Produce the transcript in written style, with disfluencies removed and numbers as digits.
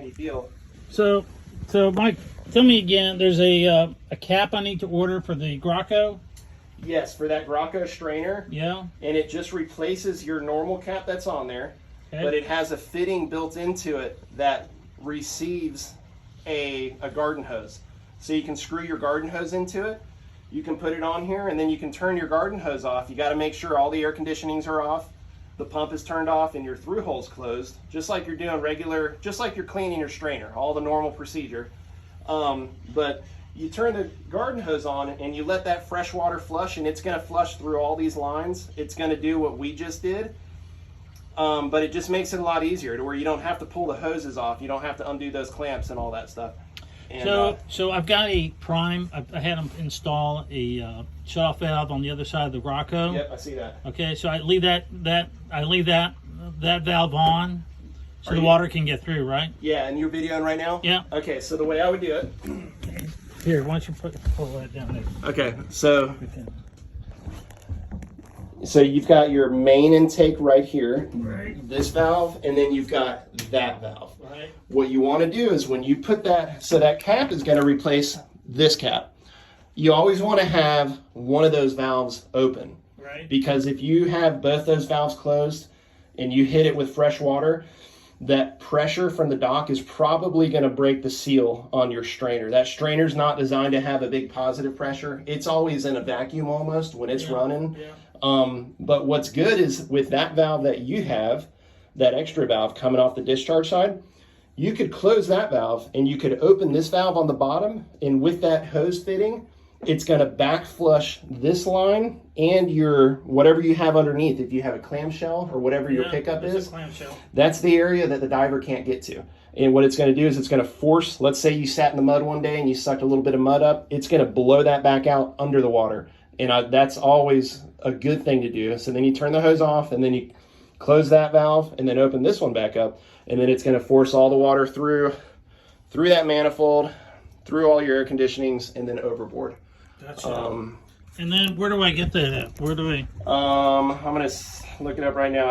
any deal. So Mike, tell me again. There's a cap I need to order for the Graco. Yes, for that Graco strainer. Yeah. And it just replaces your normal cap that's on there, Okay. but it has a fitting built into it that receives a garden hose. So you can screw your garden hose into it. You can put it on here, and then you can turn your garden hose off. You got to make sure all the air conditionings are off, the pump is turned off, and your through hole's closed, just like you're doing regular, just like you're cleaning your strainer, all the normal procedure. But you turn the garden hose on and you let that fresh water flush, and it's going to flush through all these lines. It's going to do what we just did, but it just makes it a lot easier to where you don't have to pull the hoses off. You don't have to undo those clamps and all that stuff. And, so I've got a prime. I had them install a shut-off valve on the other side of the Graco. Yep, I see that. Okay, so I leave that valve on, so the water can get through, right? Yeah, and you're videoing right now? Yeah. Okay, so the way I would do it. Here, why don't you pull that down there? Okay, so you've got your main intake right here, Right. this valve, and then you've got that valve. Right. What you want to do is when you put that, so that cap is going to replace this cap. You always want to have one of those valves open. Right. Because if you have both those valves closed and you hit it with fresh water, that pressure from the dock is probably going to break the seal on your strainer. That strainer's not designed to have a big positive pressure. It's always in a vacuum almost when it's running. Yeah. But what's good is with that valve that you have, that extra valve coming off the discharge side, you could close that valve and you could open this valve on the bottom, and with that hose fitting, it's going to back flush this line and your whatever you have underneath. If you have a clamshell or whatever your pickup is, a clamshell. That's the area that the diver can't get to. And what it's going to do is it's going to force, let's say you sat in the mud one day and you sucked a little bit of mud up, it's going to blow that back out under the water. And that's always a good thing to do. So then you turn the hose off, and then you close that valve and then open this one back up, and then it's going to force all the water through that manifold, through all your air conditionings, and then overboard. Gotcha. And then where do I get that at? Where do I? I'm going to look it up right now.